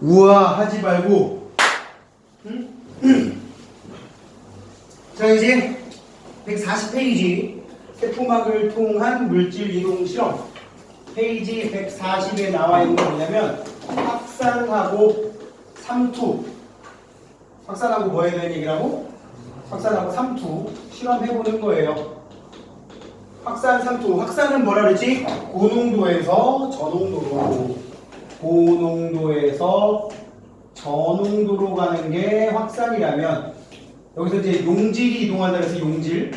우와 하지 말고. 자, 이제 140페이지 세포막을 통한 물질 이동 실험 페이지 140에 나와 있는 게 뭐냐면 확산하고 삼투. 확산하고 뭐에 대한 얘기라고? 확산하고 삼투 실험해보는 거예요. 확산, 삼투. 확산은 뭐라 그랬지? 고농도에서 저농도로. 고농도에서 저농도로 가는 게 확산이라면, 여기서 이제 용질이 이동한다 그래서 용질.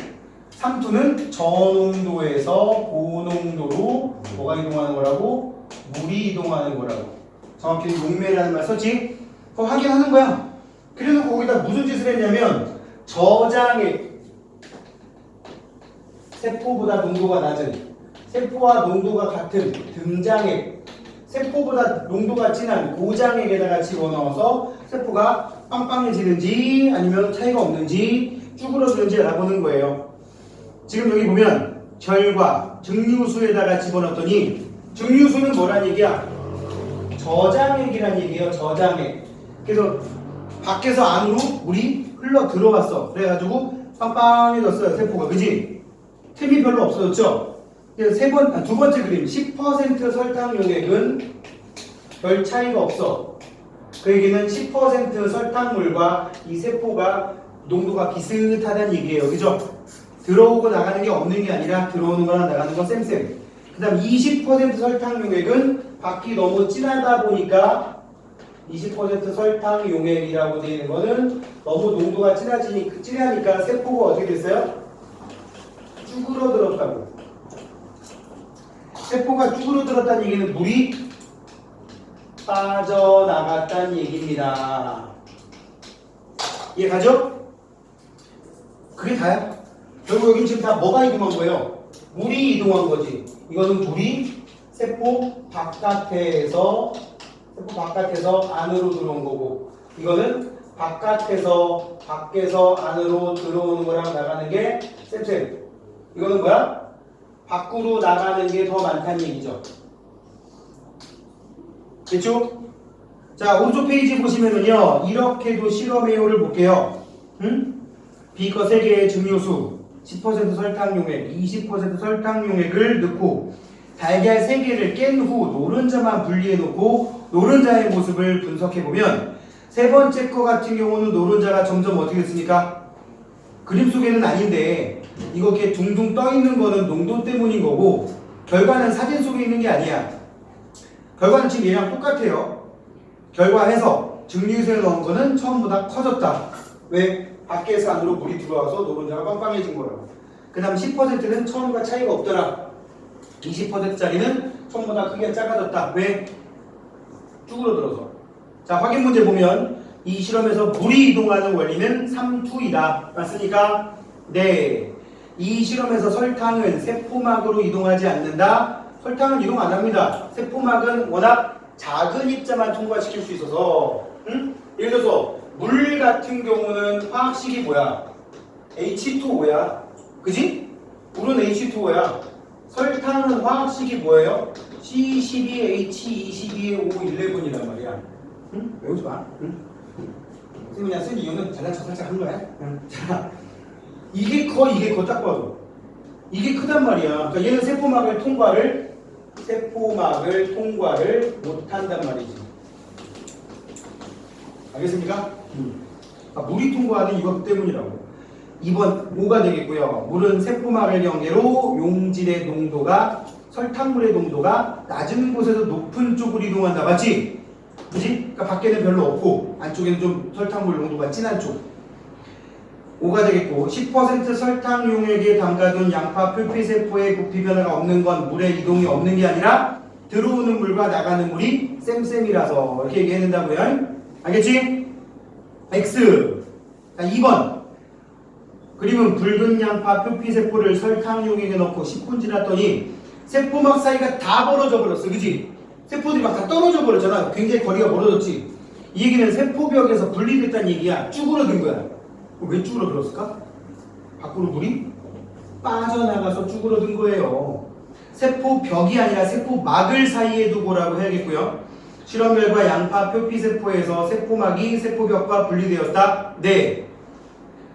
삼투는 저농도에서 고농도로 뭐가 이동하는 거라고? 물이 이동하는 거라고. 정확히 용매라는 말 썼지? 그거 확인하는 거야. 그래서 거기다 무슨 짓을 했냐면 저장액, 세포보다 농도가 낮은, 세포와 농도가 같은 등장액, 세포보다 농도가 진한 고장액에다가 집어넣어서 세포가 빵빵해지는지 아니면 차이가 없는지 쭈그러드는지 알아보는 거예요. 지금 여기 보면 결과 증류수에다가 집어넣었더니, 증류수는 뭐란 얘기야? 저장액이란 얘기예요. 저장액. 그래서 밖에서 안으로 물이 흘러 들어왔어. 그래가지고 빵빵해졌어요. 세포가. 그지? 틈이 별로 없어졌죠? 그래서 두 번째 그림 10% 설탕 용액은 별 차이가 없어. 그 얘기는 10% 설탕물과 이 세포가 농도가 비슷하다는 얘기예요. 그죠? 들어오고 나가는 게 없는 게 아니라 들어오는 거랑 나가는 건 쌤쌤. 그 다음 20% 설탕 용액은 밖이 너무 진하다 보니까 20% 설탕 용액이라고 되어 있는 거는 너무 농도가 진하니까 세포가 어떻게 됐어요? 쭈그러들었다고. 세포가 쭈그러들었다는 얘기는 물이 빠져나갔다는 얘기입니다. 이해가죠? 그게 다야. 결국 여기 지금 다 뭐가 이동한 거예요? 물이 이동한 거지. 이거는 물이 세포 바깥에서 안으로 들어온 거고, 이거는 바깥에서 밖에서 안으로 들어오는 거랑 나가는 게 쌤쌤. 이거는 뭐야? 밖으로 나가는 게 더 많다는 얘기죠. 됐죠? 자, 오른쪽 페이지 보시면은요, 이렇게도 실험해요를 볼게요. 비커 3개의 증류수, 10% 설탕 용액, 20% 설탕 용액을 넣고 달걀 3개를 깬 후 노른자만 분리해 놓고 노른자의 모습을 분석해 보면, 세 번째 거 같은 경우는 노른자가 점점 어떻게 됐습니까? 그림 속에는 아닌데 이거 이렇게 둥둥 떠 있는 거는 농도 때문인 거고, 결과는 사진 속에 있는 게 아니야. 결과는 지금 얘랑 똑같아요. 결과해서 증류수에 넣은 거는 처음보다 커졌다. 왜? 밖에서 안으로 물이 들어와서 노른자가 빵빵해진 거라고. 그 다음 10%는 처음과 차이가 없더라. 20%짜리는 처음보다 크기가 작아졌다. 왜? 쭈그러들어서. 자, 확인 문제 보면 이 실험에서 물이 이동하는 원리는 삼투이다. 맞습니까? 네. 이 실험에서 설탕은 세포막으로 이동하지 않는다. 설탕은 이동 안 합니다. 세포막은 워낙 작은 입자만 통과시킬 수 있어서, 예를 들어서 물 같은 경우는 화학식이 뭐야? H2O야. 그지? 물은 H2O야. 설탕은 화학식이 뭐예요? C12H22의 O11이란 말이야. 외우지 마. 선생님 그냥 쓴 이유는 잘난 척 살짝 한 거야. 자, 이게 커 딱 봐도. 이게 크단 말이야. 그러니까 얘는 세포막을 통과를 못한단 말이지. 알겠습니까? 물이 통과하는 이것 때문이라고. 2번 5가 되겠고요. 물은 세포막을 경계로 용질의 농도가, 설탕물의 농도가 낮은 곳에서 높은 쪽으로 이동한다. 맞지? 그지? 그러니까 밖에는 별로 없고 안쪽에는 좀 설탕물 농도가 진한 쪽. 5가 되겠고, 10% 설탕 용액에 담가둔 양파 표피세포의 부피 변화가 없는 건 물의 이동이 없는 게 아니라 들어오는 물과 나가는 물이 쌤쌤이라서 이렇게 얘기해낸다고요. 알겠지? X. 자, 2번. 그림은 붉은 양파 표피세포를 설탕 용액에 넣고 10분 지났더니 세포막 사이가 다 벌어져 버렸어. 그지? 세포들이 막 다 떨어져 버렸잖아. 굉장히 거리가 멀어졌지. 이 얘기는 세포벽에서 분리됐다는 얘기야. 쭈그러든 거야. 왜 쭈그러들었을까? 밖으로 물이 빠져나가서 쭈그러든 거예요. 세포벽이 아니라 세포막을 사이에 두고라고 해야겠고요. 실험 결과 양파 표피세포에서 세포막이 세포벽과 분리되었다. 네.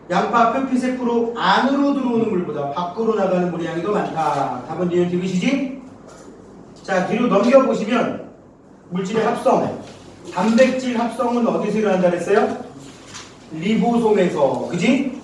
양파 표피세포로 안으로 들어오는 물보다 밖으로 나가는 물의 양이 더 많다. 답은 니은 디귿이지? 자, 뒤로 넘겨보시면 물질의 합성, 단백질 합성은 어디서 일어난다 그랬어요? 리보솜에서. 그지?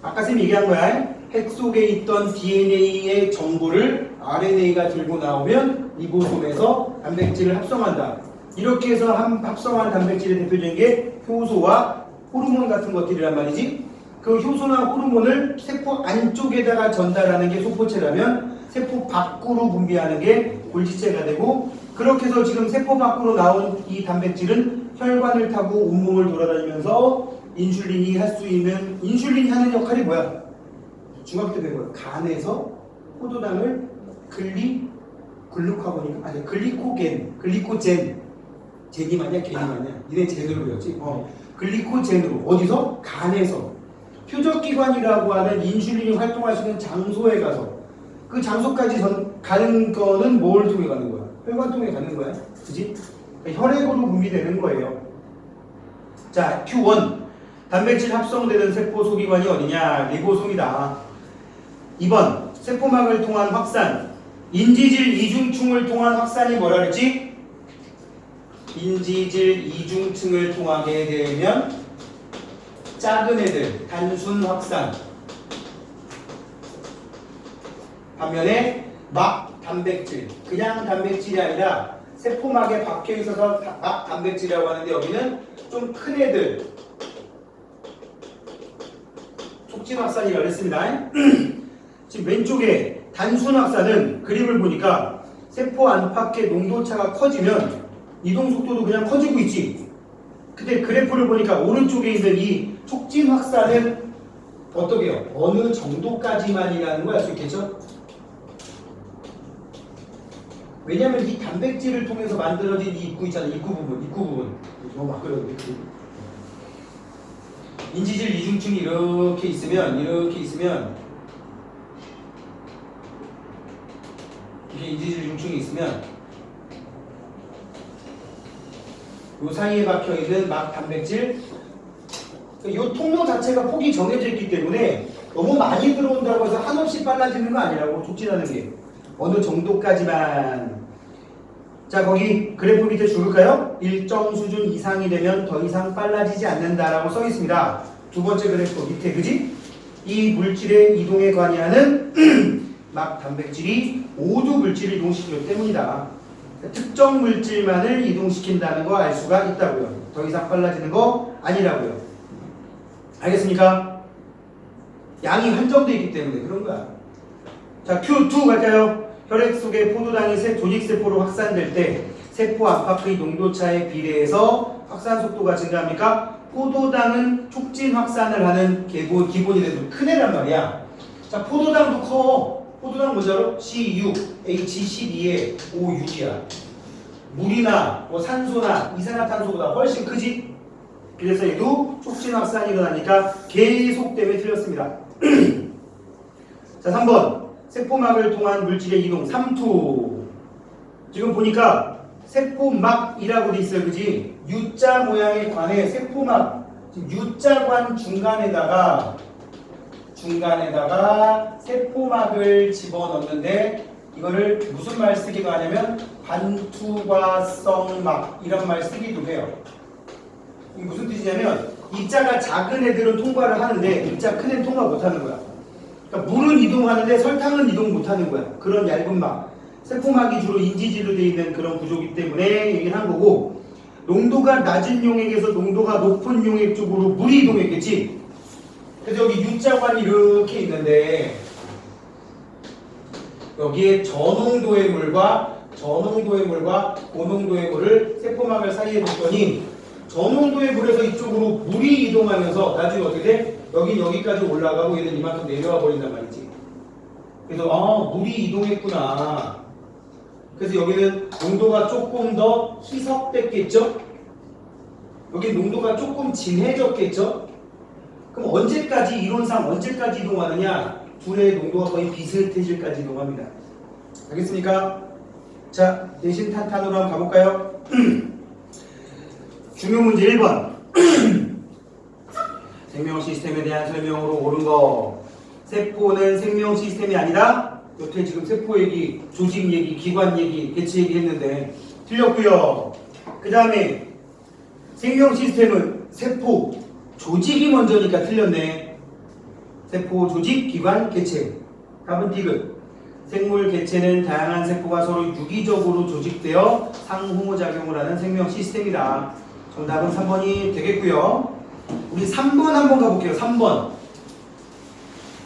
아까 쌤 얘기한 거야. 핵 속에 있던 DNA의 정보를 RNA가 들고 나오면 리보솜에서 단백질을 합성한다. 이렇게 해서 합성한 단백질의 대표적인 게 효소와 호르몬 같은 것들이란 말이지. 그 효소나 호르몬을 세포 안쪽에다가 전달하는 게 소포체라면 세포 밖으로 분비하는 게 골지체가 되고, 그렇게 해서 지금 세포 밖으로 나온 이 단백질은 혈관을 타고 온몸을 돌아다니면서 인슐린이 할 수 있는, 인슐린이 하는 역할이 뭐야? 중학교 때 배운 거야. 간에서 포도당을 글리코젠. 젠이 맞냐? 겐이 맞냐? 니네 젠으로 배웠지? 글리코젠으로. 어디서? 간에서. 표적기관이라고 하는 인슐린이 활동할 수 있는 장소에 가서, 그 장소까지 가는 거는 뭘 통해 가는 거야? 혈관 통해 가는 거야. 그지? 혈액으로 분비되는 거예요. 자, Q1. 단백질 합성되는 세포 소기관이 어디냐? 리보솜이다. 2번. 세포막을 통한 확산. 인지질 이중층을 통한 확산이 뭐라 그랬지? 인지질 이중층을 통하게 되면 작은 애들, 단순 확산. 반면에 막 단백질, 그냥 단백질이 아니라 세포막에 박혀 있어서 막 단백질이라고 하는데, 여기는 좀 큰 애들, 촉진 확산이라고 했습니다. 지금 왼쪽에 단순 확산은 그림을 보니까 세포 안팎의 농도차가 커지면 이동 속도도 그냥 커지고 있지. 근데 그래프를 보니까 오른쪽에 있는 이 촉진 확산은 어떻게 해요? 어느 정도까지만이라는 걸 알 수 있겠죠? 왜냐면 이 단백질을 통해서 만들어진 이 입구 있잖아. 입구 부분. 너무 막 그려도 인지질 이중층이 이렇게 있으면 이게 인지질 이중층이 있으면 요 사이에 박혀 있는 막 단백질, 이 통로 자체가 폭이 정해져 있기 때문에 너무 많이 들어온다고 해서 한없이 빨라지는 거 아니라고. 촉진하는 게 어느 정도까지만. 자, 거기 그래프 밑에 줄을까요? 일정 수준 이상이 되면 더 이상 빨라지지 않는다라고 써 있습니다. 두 번째 그래프 밑에. 그지? 이 물질의 이동에 관여하는 막 단백질이 모두 물질을 이동시키기 때문이다. 특정 물질만을 이동시킨다는 거 알 수가 있다고요. 더 이상 빨라지는 거 아니라고요. 알겠습니까? 양이 한정되어 있기 때문에 그런 거야. 자, Q2 갈까요? 혈액 속에 포도당이 조직세포로 확산될 때 세포 안팎의 농도차에 비례해서 확산 속도가 증가합니까? 포도당은 촉진 확산을 하는 기본이 되는 큰 애란 말이야. 자, 포도당도 커. 포도당 뭐지 알아? C6, H12에 O6이야. 물이나 뭐 산소나 이산화탄소보다 훨씬 크지? 그래서 얘도 촉진 확산이 일어나니까 계속되면 틀렸습니다. 자, 3번. 세포막을 통한 물질의 이동. 3투. 지금 보니까 세포막이라고 돼 있어요. 그지? U자 모양의 관에 세포막. 지금 U자관 중간에다가 세포막을 집어넣는데, 이거를 무슨 말 쓰기도 하냐면 반투과성막 이런 말 쓰기도 해요. 이게 무슨 뜻이냐면 입자가 작은 애들은 통과를 하는데 입자 큰 애는 통과 못하는 거야. 그러니까 물은 이동하는데 설탕은 이동 못하는 거야. 그런 얇은 막. 세포막이 주로 인지질로 되어 있는 그런 구조이기 때문에 얘기를 한 거고, 농도가 낮은 용액에서 농도가 높은 용액 쪽으로 물이 이동했겠지. 그래서 여기 U자관이 이렇게 있는데, 여기에 저농도의 물과 고농도의 물을 세포막을 사이에 뒀더니, 저농도의 물에서 이쪽으로 물이 이동하면서 나중에 어떻게 돼? 여긴 여기까지 올라가고 얘는 이만큼 내려와 버린단 말이지. 그래서 물이 이동했구나. 그래서 여기는 농도가 조금 더 희석됐겠죠? 여기 농도가 조금 진해졌겠죠? 그럼 언제까지, 이론상 언제까지 이동하느냐? 둘의 농도가 거의 비슷해질까지 이동합니다. 알겠습니까? 자, 내신 탄탄으로 한번 가볼까요? 중요 문제 1번. 생명 시스템에 대한 설명으로 옳은 거. 세포는 생명 시스템이 아니다. 여태 지금 세포 얘기, 조직 얘기, 기관 얘기, 개체 얘기 했는데 틀렸고요. 그 다음에 생명 시스템은 세포, 조직이 먼저니까 틀렸네. 세포, 조직, 기관, 개체. 답은 디귿. 생물 개체는 다양한 세포가 서로 유기적으로 조직되어 상호작용을 하는 생명 시스템이다. 정답은 3번이 되겠고요. 우리 3번 한번 가볼게요. 3번.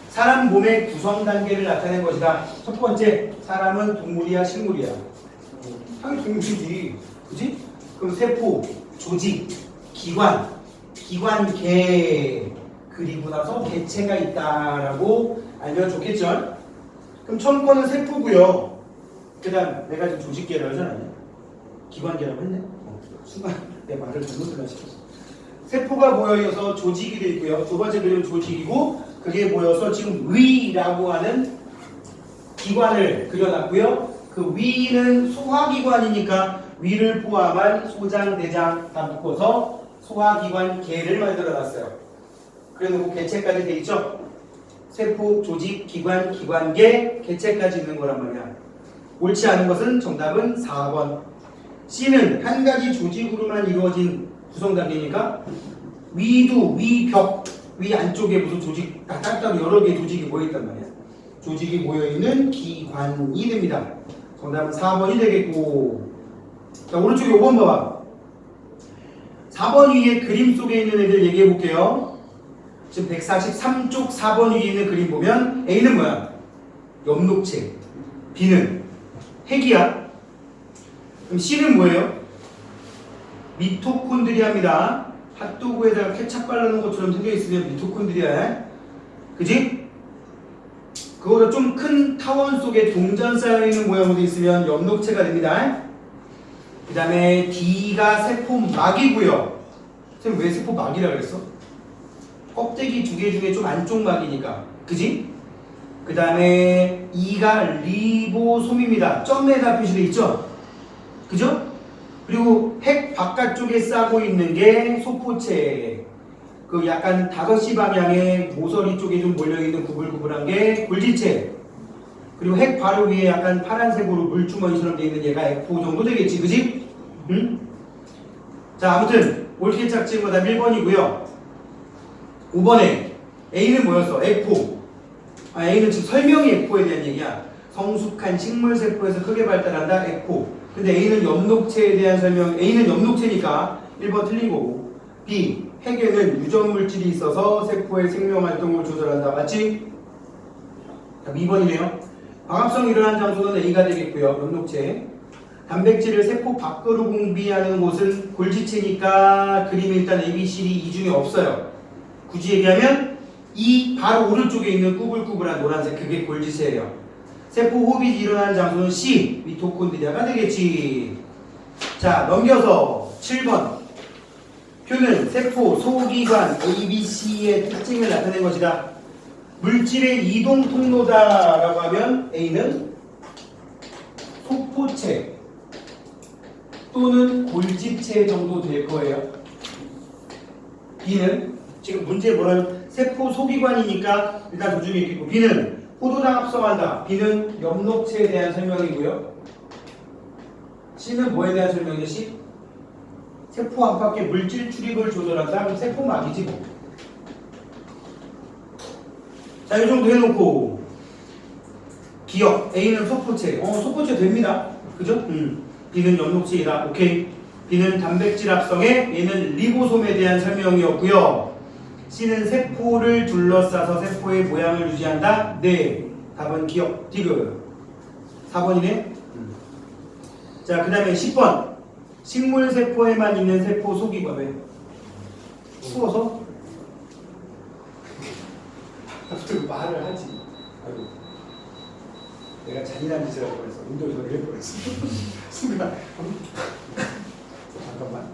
사람 몸의 구성 단계를 나타낸 것이다. 첫 번째, 사람은 동물이야, 식물이야? 당연히 동물이지. 그지? 그럼 세포, 조직, 기관, 기관계, 그리고 나서 개체가 있다라고 알면 좋겠죠? 그럼 처음 거는 세포고요. 그 다음 내가 지금 조직계라고 하잖아요. 기관계라고 했네. 순간 내 말을 잘못 들어시켰어. 세포가 모여서 조직이 되어 있고요. 두 번째 그림은 조직이고 그게 모여서 지금 위라고 하는 기관을 그려놨고요. 그 위는 소화기관이니까 위를 포함한 소장, 내장 다 묶어서 소화기관계를 만들어놨어요. 그래놓고 개체까지 돼 있죠. 세포, 조직, 기관, 기관계, 개체까지 있는 거란 말이야. 옳지 않은 것은 정답은 4번. C는 한 가지 조직으로만 이루어진 구성 단계니까 위도, 위벽, 위 안쪽에 무슨 조직, 따로 여러 개의 조직이 모여있단 말이야. 조직이 모여있는 기관이 됩니다. 정답은 4번이 되겠고. 자, 오른쪽에 5번 봐봐. 4번 위에 그림 속에 있는 애들 얘기해 볼게요. 지금 143쪽 4번 위에 있는 그림 보면 A는 뭐야? 엽록체. B는 핵이야. 그럼 C는 뭐예요? 미토콘드리아입니다. 핫도그에다가 케찹 바르는 것처럼 생겨있으면 미토콘드리아야. 그지? 그거보다 좀 큰 타원 속에 동전 쌓여있는 모양으로 있으면 엽록체가 됩니다. 그 다음에 D가 세포막이고요. 선생님 왜 세포막이라고 그랬어? 껍데기 두 개 중에 좀 안쪽 막이니까. 그지? 그 다음에 E가 리보솜입니다. 점에다 표시되어 있죠? 그죠? 그리고 핵 바깥쪽에 싸고 있는 게 소포체. 그 약간 5시 방향의 모서리 쪽에 좀 몰려있는 구불구불한 게 골지체. 그리고 핵 바로 위에 약간 파란색으로 물주머니처럼 되어 있는 얘가 F5 정도 되겠지. 그지? 응? 자, 아무튼 옳게 짝지은 거 다 1번이고요. 5번에 A는 뭐였어? F5. A는 지금 설명이 F5에 대한 얘기야. 성숙한 식물세포에서 크게 발달한다. F5. 근데 A는 엽록체에 대한 설명. A는 엽록체니까 1번 틀린 거고. B. 핵에는 유전물질이 있어서 세포의 생명활동을 조절한다. 맞지? 2번이네요. 광합성이 일어나는 장소는 A가 되겠고요. 엽록체. 단백질을 세포 밖으로 공비하는 곳은 골지체니까 그림에 일단 A, B, C, D 이 중에 없어요. 굳이 얘기하면 이 바로 오른쪽에 있는 꾸불꾸불한 노란색 그게 골지체예요. 세포 호흡이 일어나는 장소는 C, 미토콘드리아가 되겠지. 자, 넘겨서 7번. 표는 세포, 소기관, A, B, C의 특징을 나타낸 것이다. 물질의 이동 통로다라고 하면 A는 소포체 또는 골지체 정도 될 거예요. B는 지금 문제 뭐라면 세포 소기관이니까 일단 도중에 있겠고 B는 포도당 합성한다. B는 엽록체에 대한 설명이고요. C는 뭐에 대한 설명이죠? C? 세포 안팎의 물질 출입을 조절한다. 그럼 세포막이지 뭐. 자, 이 정도 해놓고 기억 A는 소포체. 소포체 됩니다. 그죠? B는 엽록체이다. 오케이. B는 단백질 합성에 얘는 리보솜에 대한 설명이었고요. C는 세포를 둘러싸서 세포의 모양을 유지한다. 네. 답은 기억 디귿. 4번이네. 자, 그 다음에 10번. 식물세포에만 있는 세포 소기관. 왜? 추워서? 말을 하지. 아이고. 내가 잔인한 짓을 할 뻔했어. 운동에서 내릴 뻔했어. 순간. 잠깐만.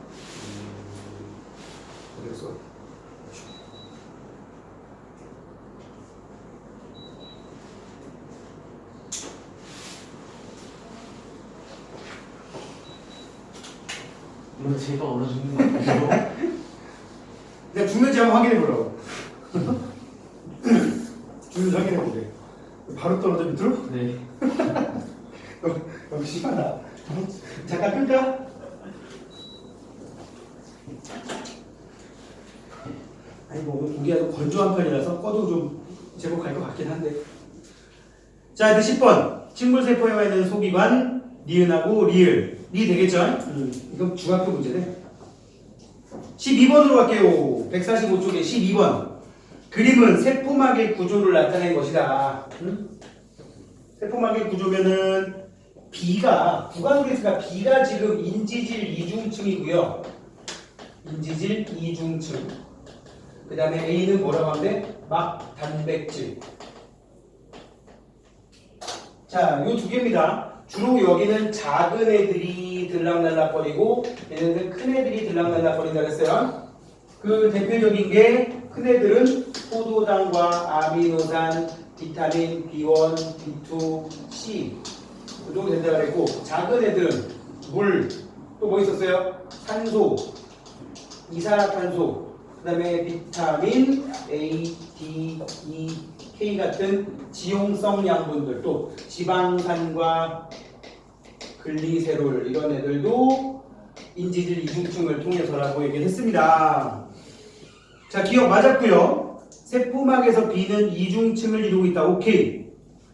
그래서 이거 제가 얼어 죽는 거 아니에요? 내가 죽는지 한번 확인해 보라고. 죽는지 확인해 보게. 바로 떨어져 밑으로? 네. 너무 심하다. 잠깐 끌까? 아니 뭐 오늘 공기가 좀 건조한 편이라서 꺼도 좀 제법 갈 것 같긴 한데. 자, 이제 10번. 식물세포에 있는 소기관 니은하고 리을. 리 되겠죠? 이건 중학교 문제네. 12번으로 갈게요. 145쪽에 12번. 그림은 세포막의 구조를 나타낸 것이다. 세포막의 구조면은 B가 구간으로 했으니까 B가 지금 인지질 이중층이고요. 인지질 이중층. 그 다음에 A는 뭐라고 하면 돼? 막 단백질. 자, 요 두 개입니다. 주로 여기는 작은 애들이 들락날락거리고 얘네들 큰 애들이 들락날락거린다 그랬어요. 그 대표적인 게 큰 애들은 포도당과 아미노산, 비타민 B1, B2, C 그 정도 된다 그랬고 작은 애들은 물, 또 뭐 있었어요? 산소, 이산화탄소, 그 다음에 비타민 A, D, E, K 같은 지용성 양분들, 또 지방산과 글리세롤 이런 애들도 인지질 이중층을 통해서라고 얘기를 했습니다. 자, 기억 맞았고요. 세포막에서 B는 이중층을 이루고 있다. 오케이.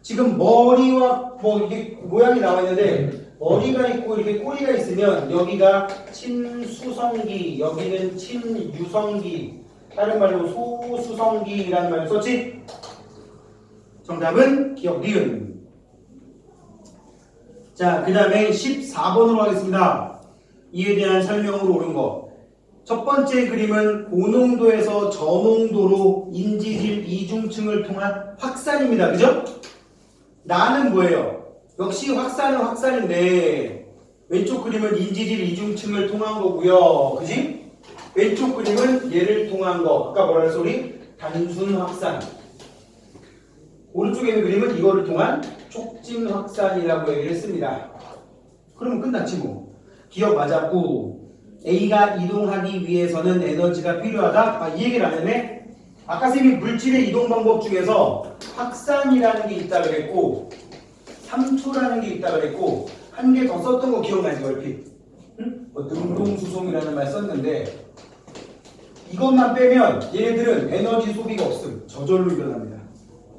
지금 머리와 뭐 이게 모양이 나와 있는데 머리가 있고 이렇게 꼬리가 있으면 여기가 친수성기, 여기는 친유성기, 다른 말로 소수성기라는 말을 썼지? 정답은 기억 니은. 자, 그 다음에 14번으로 하겠습니다. 이에 대한 설명으로 옳은 거. 첫 번째 그림은 고농도에서 저농도로 인지질 이중층을 통한 확산입니다. 그죠? 나는 뭐예요? 역시 확산은 확산인데 왼쪽 그림은 인지질 이중층을 통한 거고요. 그지? 왼쪽 그림은 얘를 통한 거. 아까 뭐라 그랬어 우리? 단순 확산. 오른쪽에 있는 그림은 이거를 통한 촉진 확산이라고 얘기를 했습니다. 그러면 끝났지 뭐. 기억 맞았고 A가 이동하기 위해서는 에너지가 필요하다? 이 얘기를 안 했네? 아까 쌤이 물질의 이동 방법 중에서 확산이라는 게 있다 그랬고 삼투라는 게 있다 그랬고 한 개 더 썼던 거 기억나지 얼핏? 응? 뭐 능동수송이라는 말 썼는데 이것만 빼면 얘네들은 에너지 소비가 없음. 저절로 일어납니다.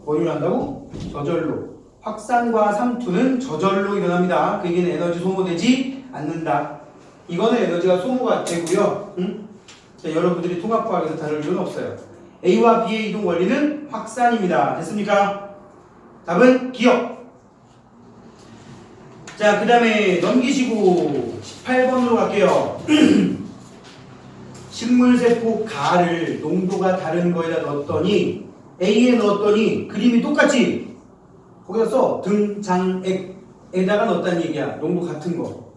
뭐 일어난다고? 저절로. 확산과 삼투는 저절로 일어납니다. 그 얘기는 에너지 소모되지 않는다. 이거는 에너지가 소모가 되고요. 응? 자, 여러분들이 통합과학에서 다룰 이유는 없어요. A와 B의 이동 원리는 확산입니다. 됐습니까? 답은 기억. 자, 그 다음에 넘기시고 18번으로 갈게요. 식물세포 가를 농도가 다른 거에다 넣었더니 A에 넣었더니 그림이 똑같지? 거기다 써 등장액에다가 넣었다는 얘기야. 농도 같은 거.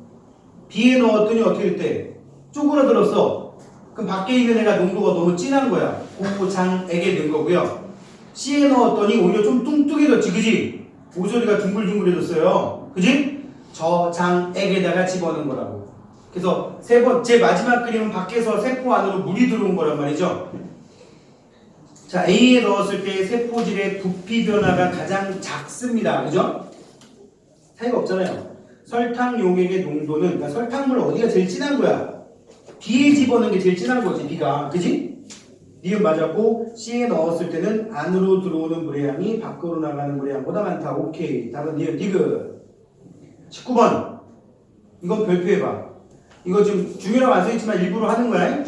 B에 넣었더니 어떻게 됐대? 쪼그라들었어. 그럼 밖에 있는 애가 농도가 너무 진한 거야. 고장액에 넣은 거고요. C에 넣었더니 오히려 좀 뚱뚱해졌지. 그지? 모서리가 둥글둥글해졌어요. 그지? 저장액에다가 집어넣은 거라고. 그래서 세 번째 마지막 그림은 밖에서 세포 안으로 물이 들어온 거란 말이죠. 자, A에 넣었을 때 세포질의 부피 변화가 가장 작습니다. 그죠? 차이가 없잖아요. 설탕 용액의 농도는, 그러니까 설탕물 어디가 제일 진한 거야? B에 집어넣은 게 제일 진한 거지, B가. 그지? 니은 맞았고, C에 넣었을 때는 안으로 들어오는 물의 양이 밖으로 나가는 물의 양보다 많다. 오케이. 답은 니은, 디귿. 19번. 이건 별표해봐. 이거 지금 중요하고 안 써있지만 일부러 하는 거야.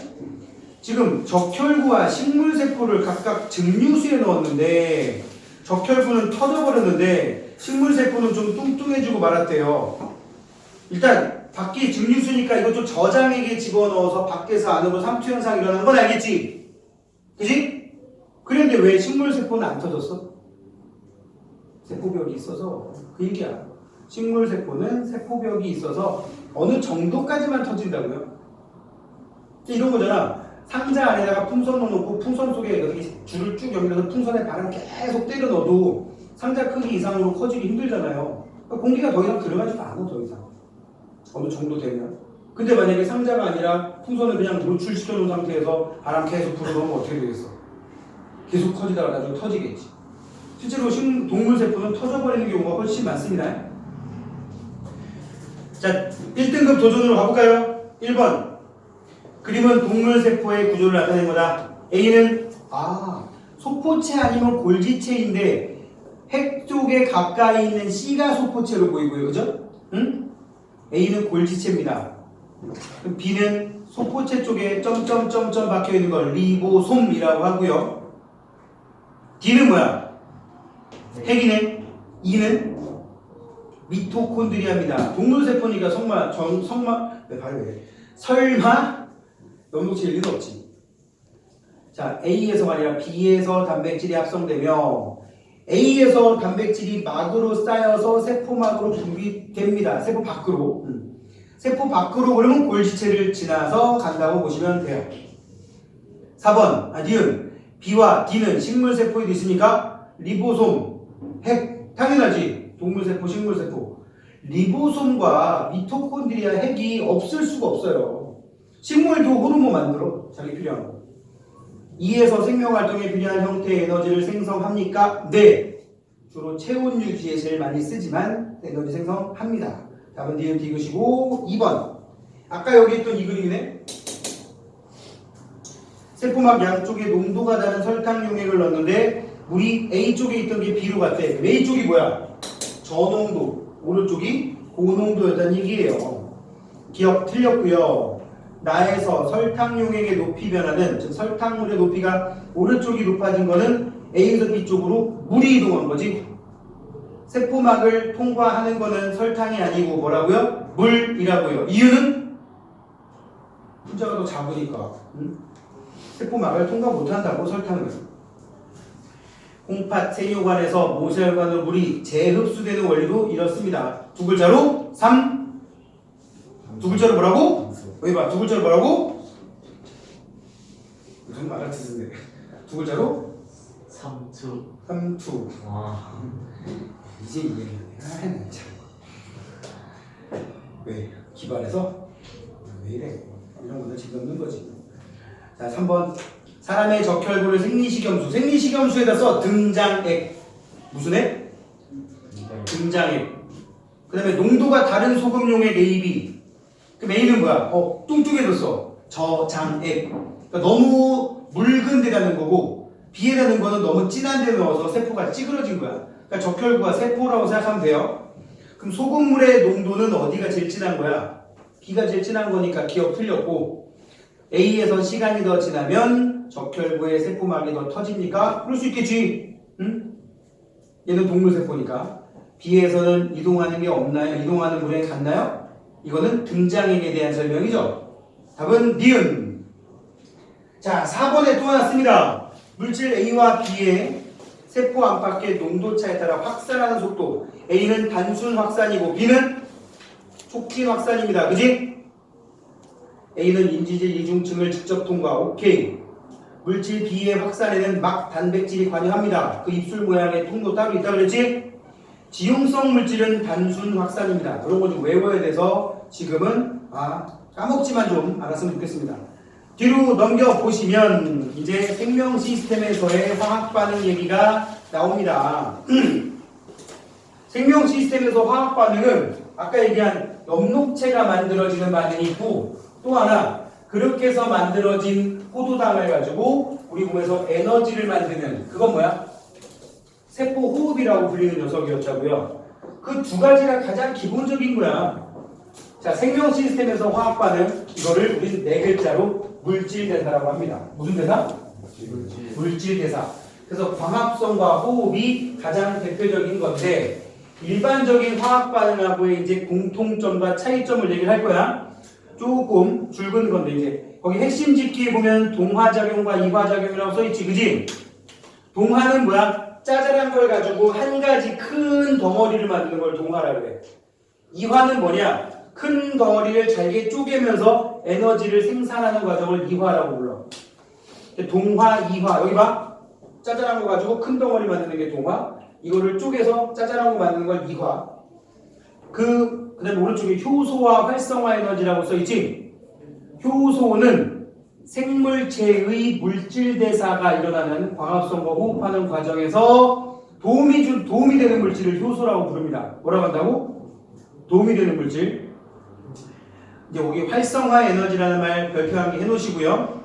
지금 적혈구와 식물세포를 각각 증류수에 넣었는데 적혈구는 터져버렸는데 식물세포는 좀 뚱뚱해지고 말았대요. 일단 밖이 증류수니까 이거 좀 저장액에 집어넣어서 밖에서 안으로 삼투 현상이 일어나는 건 알겠지? 그지? 그런데 왜 식물세포는 안 터졌어? 세포벽이 있어서 그 얘기야. 식물세포는 세포벽이 있어서 어느 정도까지만 터진다고요? 이런 거잖아. 상자 안에다가 풍선 넣어놓고 풍선 속에 이렇게 줄을 쭉 연결해서 풍선에 바람 계속 때려 넣어도 상자 크기 이상으로 커지기 힘들잖아요. 그러니까 공기가 더 이상 들어가지도 않아. 더 이상 어느 정도 되면 근데 만약에 상자가 아니라 풍선을 그냥 노출시켜 놓은 상태에서 바람 계속 불어넣으면 어떻게 되겠어? 계속 커지다가 나중에 터지겠지. 실제로 동물세포는 터져버리는 경우가 훨씬 많습니다. 자, 1등급 도전으로 가볼까요? 1번. 그림은 동물세포의 구조를 나타낸 거다. A는 소포체 아니면 골지체인데 핵 쪽에 가까이 있는 C가 소포체로 보이고요. 그죠? 응? A는 골지체입니다. 그럼 B는 소포체 쪽에 점점점점 박혀있는 걸 리보솜이라고 하고요. D는 뭐야? 핵이네. E는 미토콘드리아입니다. 동물세포니까 설마 영독체일 리는 없지. 자, A에서가 아니라 B에서 단백질이 합성되며 A에서 단백질이 막으로 쌓여서 세포막으로 분비됩니다. 세포 밖으로. 세포 밖으로 그러면 골지체를 지나서 간다고 보시면 돼요. 4번, 니은 B와 D는 식물세포에 있으니까 리보솜, 핵, 당연하지. 동물세포, 식물세포. 리보솜과 미토콘드리아 핵이 없을 수가 없어요. 식물도 호르몬 만들어. 자기 필요한 거. 이에서 생명활동에 필요한 형태의 에너지를 생성합니까? 네. 주로 체온 유지에 제일 많이 쓰지만 에너지 생성합니다. 답은 니은 디귿이고 2번. 아까 여기 있던 이 그림이네. 세포막 양쪽에 농도가 다른 설탕 용액을 넣었는데 물이 A쪽에 있던 게 B로 갔대. A쪽이 뭐야? 저농도, 오른쪽이 고농도였다는 얘기예요. 기억 틀렸고요. 나에서 설탕 용액의 높이 변화는, 즉 설탕물의 높이가 오른쪽이 높아진 거는 A에서 B쪽으로 물이 이동한 거지. 세포막을 통과하는 거는 설탕이 아니고 뭐라고요? 물이라고요. 이유는 숫자가 더 작으니까. 세포막을 통과 못한다고 설탕을. 콩팥 세뇨관에서 모세혈관으로 물이 재흡수되는 원리도 이렇습니다. 두 글자로 3. 두 글자로 뭐라고? 여기 봐. 두 글자로 뭐라고? 무슨 말을 듣는데. 두 글자로? 삼투. 이제 이해했네. 왜? 기반에서? 왜 이래? 이런 거는 지금 넣는 거지. 자, 3번. 사람의 적혈구를 생리식염수에다 써. 등장액. 무슨 액? 등장액. 그 다음에 농도가 다른 소금용액 A, B. 그럼 A는 뭐야? 뚱뚱해졌어. 저장액. 그러니까 너무 묽은 데다 넣은 거고 B에다 넣은 거는 너무 진한 데 넣어서 세포가 찌그러진 거야. 그러니까 적혈구가 세포라고 생각하면 돼요. 그럼 소금물의 농도는 어디가 제일 진한 거야? B가 제일 진한 거니까 기억 틀렸고 A에서 시간이 더 지나면 적혈구의 세포막이 더 터집니까? 그럴 수 있겠지. 응? 얘는 동물세포니까. B에서는 이동하는 게 없나요? 이동하는 물에 갔나요? 이거는 등장액에 대한 설명이죠. 답은 니은. 자, 4번에 또 하나 씁니다. 물질 A와 B의 세포 안팎의 농도차에 따라 확산하는 속도. A는 단순 확산이고 B는 촉진 확산입니다. 그지? A는 인지질 이중층을 직접 통과. 오케이. 물질 B의 확산에는 막 단백질이 관여합니다. 그 입술 모양의 통로 따로 있다 그랬지? 지용성 물질은 단순 확산입니다. 그런 거 좀 외워야 돼서 지금은 까먹지만 좀 알았으면 좋겠습니다. 뒤로 넘겨보시면 이제 생명 시스템에서의 화학 반응 얘기가 나옵니다. 생명 시스템에서 화학 반응은 아까 얘기한 엽록체가 만들어지는 반응이 있고 또 하나 그렇게 해서 만들어진 포도당을 가지고 우리 몸에서 에너지를 만드는 그건 뭐야? 세포 호흡이라고 불리는 녀석이었다고요. 그 두 가지가 가장 기본적인 거야. 자, 생명 시스템에서 화학 반응 이거를 우리는 네 글자로 물질 대사라고 합니다. 무슨 대사? 물질 대사. 그래서 광합성과 호흡이 가장 대표적인 건데 일반적인 화학 반응하고의 이제 공통점과 차이점을 얘기를 할 거야. 조금 줄근 건데 이제 거기 핵심 짓기에 보면 동화작용과 이화작용이라고 써있지, 그지? 동화는 뭐야? 짜잘한 걸 가지고 한 가지 큰 덩어리를 만드는 걸 동화라 그래. 이화는 뭐냐? 큰 덩어리를 잘게 쪼개면서 에너지를 생산하는 과정을 이화라고 불러. 동화, 이화. 여기 봐. 짜잘한 거 가지고 큰 덩어리 만드는 게 동화. 이거를 쪼개서 짜잘한 거 만드는 걸 이화. 그 그 다음에 오른쪽에 효소와 활성화 에너지라고 써있지? 효소는 생물체의 물질 대사가 일어나는 광합성과 호흡하는 과정에서 도움이 되는 물질을 효소라고 부릅니다. 뭐라고 한다고? 도움이 되는 물질. 이제 여기 활성화 에너지라는 말 별표하기 해놓으시고요.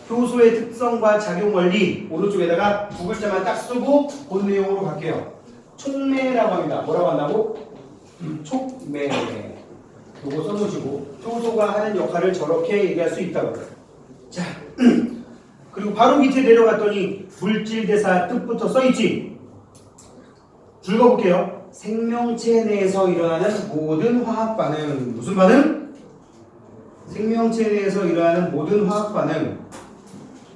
효소의 특성과 작용 원리 오른쪽에다가 두 글자만 딱 쓰고 본 내용으로 갈게요. 촉매라고 합니다. 뭐라고 한다고? 촉매. 요거 써놓으시고 효소가 하는 역할을 저렇게 얘기할 수 있다고. 자, 그리고 바로 밑에 내려갔더니 물질 대사 뜻부터 써있지? 읽어볼게요. 생명체 내에서 일어나는 모든 화학 반응. 무슨 반응? 생명체 내에서 일어나는 모든 화학 반응.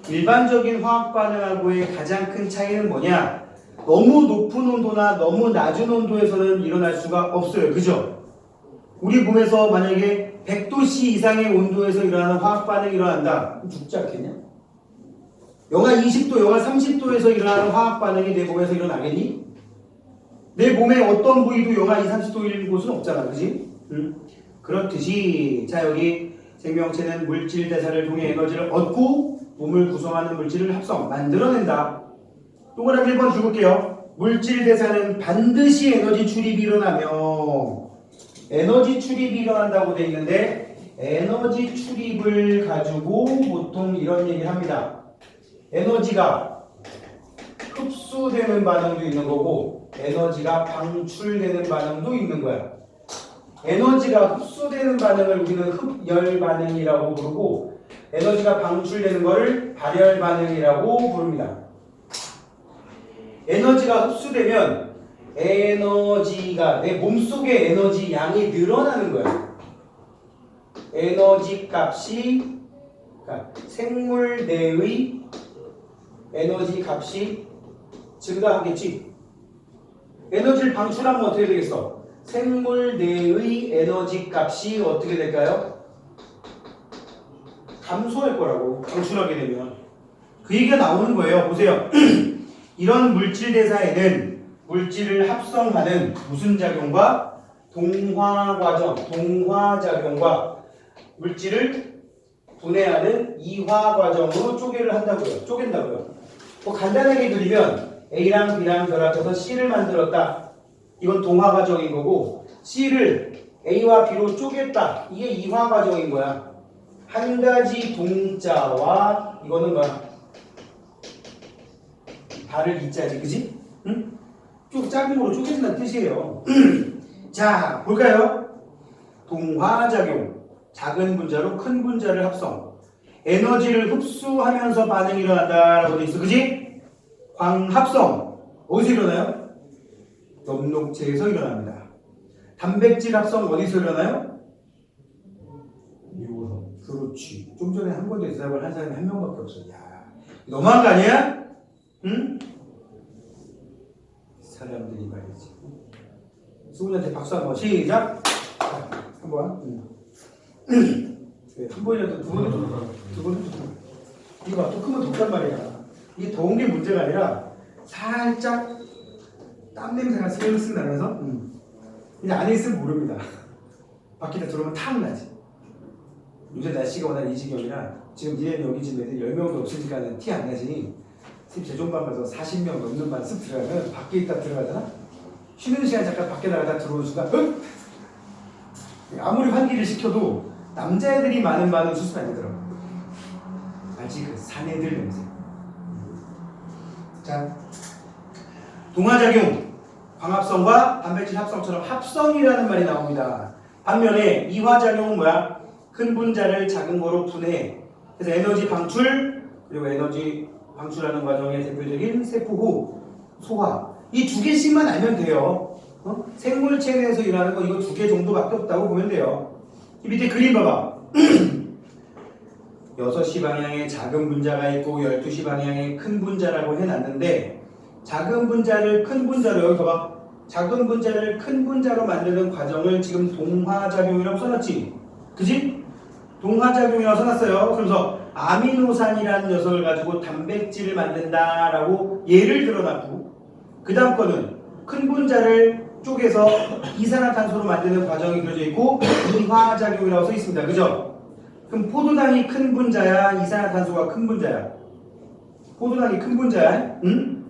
일반적인 화학 반응하고의 가장 큰 차이는 뭐냐? 너무 높은 온도나 너무 낮은 온도에서는 일어날 수가 없어요. 그죠? 우리 몸에서 만약에 100도씨 이상의 온도에서 일어나는 화학 반응이 일어난다. 그럼 죽지 않겠냐? 영하 20도, 영하 30도에서 일어나는 화학 반응이 내 몸에서 일어나겠니? 내 몸의 어떤 부위도 영하 20, 30도일 곳은 없잖아. 그지? 그렇듯이 자 여기 생명체는 물질 대사를 통해 에너지를 얻고 몸을 구성하는 물질을 합성, 만들어낸다. 동그라미 1번 줄게요. 물질 대사는 반드시 에너지 출입이 일어나며 에너지 출입이 일어난다고 되어 있는데 에너지 출입을 가지고 보통 이런 얘기를 합니다. 에너지가 흡수되는 반응도 있는 거고 에너지가 방출되는 반응도 있는 거야. 에너지가 흡수되는 반응을 우리는 흡열 반응이라고 부르고 에너지가 방출되는 것을 발열 반응이라고 부릅니다. 에너지가 흡수되면 에너지가 내 몸속의 에너지 양이 늘어나는 거야. 에너지 값이 그러니까 생물 내의 에너지 값이 증가하겠지. 에너지를 방출하면 어떻게 되겠어? 생물 내의 에너지 값이 어떻게 될까요? 감소할 거라고. 방출하게 되면 그 얘기가 나오는 거예요. 보세요. 이런 물질 대사에는 물질을 합성하는 무슨 작용과 동화 과정, 동화 작용과 물질을 분해하는 이화 과정으로 쪼개를 한다고요. 쪼갠다고요. 뭐 간단하게 그리면 A랑 B랑 결합해서 C를 만들었다. 이건 동화 과정인 거고 C를 A와 B로 쪼갰다. 이게 이화 과정인 거야. 한 가지 동자와 이거는 뭐야? 발을 이자지, 그지? 응? 쭉 작은 거로 쪼개진다는 뜻이에요. 자, 볼까요? 동화작용. 작은 분자로 큰 분자를 합성. 에너지를 흡수하면서 반응이 일어난다라고 돼 있어, 그지? 광합성. 어디서 일어나요? 엽록체에서 일어납니다. 단백질 합성 어디서 일어나요? 요로. 그렇지. 좀 전에 한 번도 대답을 한 사람이 한 명밖에 없어. 야, 너무한 거 아니야? 응? 사람들이 말이지. 수훈이한테 박수 한번 시작. 자, 한번. 한 번이라도 두 번은 이거 봐, 또 크면 덥단 말이야. 이게 더운 게 문제가 아니라 살짝 땀 냄새가 슬슬 나면서 이제 안에 있으면 모릅니다. 밖에 들어오면 탁 나지. 요새 날씨가 워낙 이 지경이라 지금 니네는 여기 지금 애들 10명도 없으니까 티 안 나지. 재종반 가서 40명 넘는 반 쓱 들어가면 밖에 있다 들어가잖아. 쉬는 시간 잠깐 밖에 나가다 들어오는 순간 아무리 환기를 시켜도 남자애들이 많은 반은 수습 안 되더라고. 아직 그 사내들 냄새. 자, 동화작용, 광합성과 단백질 합성처럼 합성이라는 말이 나옵니다. 반면에 이화작용은 뭐야? 큰 분자를 작은 거로 분해. 그래서 에너지 방출 그리고 에너지 방출하는 과정의 대표적인 세포호, 소화. 이 두 개씩만 알면 돼요. 생물체 내에서 일어나는 거 이거 두 개 정도밖에 없다고 보면 돼요. 이 밑에 그림 봐봐. 6시 방향에 작은 분자가 있고 12시 방향에 큰 분자라고 해놨는데 작은 분자를 큰 분자로 여기 봐봐. 작은 분자를 큰 분자로 만드는 과정을 지금 동화작용이라고 써놨지. 그지? 동화작용이라고 써놨어요. 그래서 아미노산이라는 녀석을 가지고 단백질을 만든다라고 예를 들어놨고 그 다음 거는 큰 분자를 쪼개서 이산화탄소로 만드는 과정이 그려져 있고 이화작용이라고 써 있습니다. 그죠? 그럼 포도당이 큰 분자야, 이산화탄소가 큰 분자야? 포도당이 큰 분자야. 응?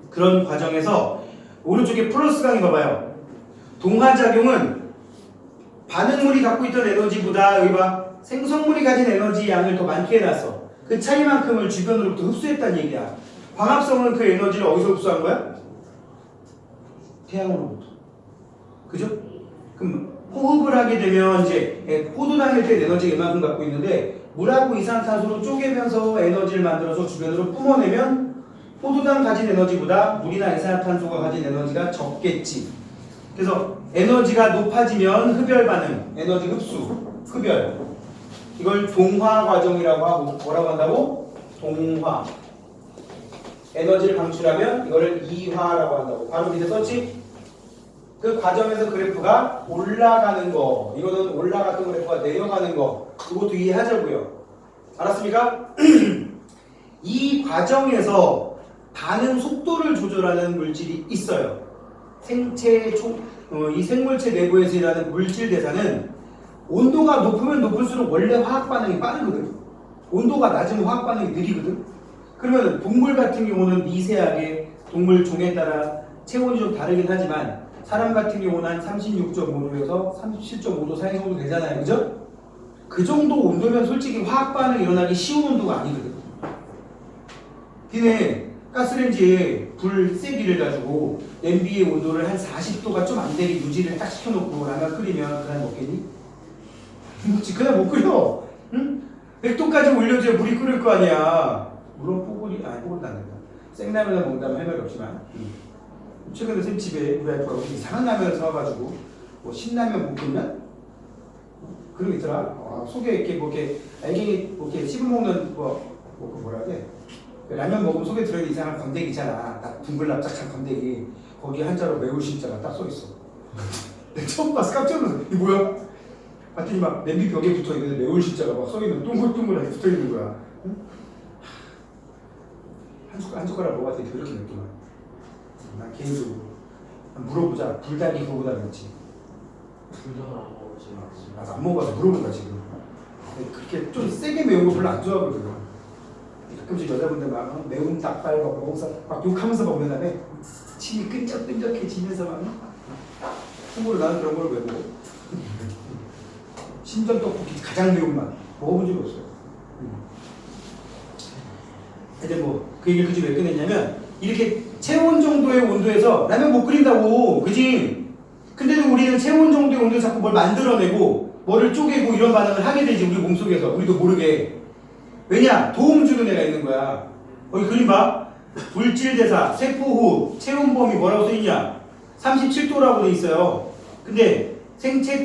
그런 과정에서 오른쪽에 플러스 강이 봐봐요. 동화작용은 반응물이 갖고 있던 에너지보다 여기 봐 생성물이 가진 에너지 양을 더 많게 해놨어. 그 차이만큼을 주변으로부터 흡수했다는 얘기야. 광합성은 그 에너지를 어디서 흡수한 거야? 태양으로부터. 그죠? 그럼 호흡을 하게 되면 이제 포도당일 때 에너지가 이만큼 갖고 있는데 물하고 이산화탄소로 쪼개면서 에너지를 만들어서 주변으로 뿜어내면 포도당 가진 에너지보다 물이나 이산화탄소가 가진 에너지가 적겠지. 그래서 에너지가 높아지면 흡열 반응, 에너지 흡수, 흡열. 이걸 동화 과정이라고 하고 뭐라고 한다고? 동화. 에너지를 방출하면 이거를 이화라고 한다고. 바로 밑에 썼지? 그 과정에서 그래프가 올라가는 거, 이거는 올라갔던 그래프가 내려가는 거, 그것도 이해하자고요. 알았습니까? 이 과정에서 반응 속도를 조절하는 물질이 있어요. 이 생물체 내부에서 일하는 물질 대사는 온도가 높으면 높을수록 원래 화학 반응이 빠르거든. 온도가 낮으면 화학 반응이 느리거든. 그러면 동물 같은 경우는 미세하게 동물 종에 따라 체온이 좀 다르긴 하지만 사람 같은 경우는 한 36.5도에서 37.5도 사이 정도 되잖아요. 그죠? 그 정도 온도면 솔직히 화학 반응이 일어나기 쉬운 온도가 아니거든. 니네 가스레인지에 불 세기를 가지고 냄비의 온도를 한 40도가 좀 안 되게 유지를 딱 시켜놓고 라면 끓이면 그날 먹겠니? 그날 못 끓여. 응? 100도까지 올려줘야 물이 끓을 거 아니야. 물론 뽀글이 안 된다. 생라면을 먹는다면 할 말이 없지만 최근에 쌤 집에 우리 와이프가 이상한 라면을 사와가지고 뭐 신라면 볶음면 그런 게 있더라. 속에 이렇게 뭐 이렇게 알갱이 뭐 이렇게 씹어 먹는 뭐 뭐라 해야 돼? 라면 먹으면 속에 들어있는 이상한 건더기 있잖아. 딱 둥글납작한 건더기. 거기에 한자로 매울 신자가 딱 써있어. 내가 처음 봐서 깜짝 놀랐어. 이게 뭐야? 봤더니 막 냄비 벽에 붙어있는데 매울 신자가 막 써있는 동글동글하게 붙어있는 거야. 응? 한 숟가락 먹었더니 그렇게 맵구나. 난 개인적으로 물어보자. 불닭이 그거보다 낫지. 불닭을 안 먹었지. 나도 안 먹어서 물어본 거야 지금. 그렇게 좀 세게 매운 거 별로 안 좋아하거든. 가끔씩 여자분들 막 매운 닭발 먹어서 막 욕하면서 먹는 다음에 침이 끈적끈적해지면서 막 참고로 나는 그런 걸 왜 먹어? 신전 떡볶이 가장 매운 맛 먹어본 적이 없어요. 근데 뭐 그 얘기를 그지 왜 꺼냈냐면 이렇게 체온 정도의 온도에서 라면 못 끓인다고, 그지? 근데도 우리는 체온 정도의 온도에서 자꾸 뭘 만들어내고 뭐를 쪼개고 이런 반응을 하게 되지 우리 몸속에서 우리도 모르게. 왜냐? 도움 주는 애가 있는 거야. 거기 그림 봐. 물질 대사, 세포 호흡, 체온 범위 뭐라고 써있냐? 37도라고 돼 있어요. 근데 생체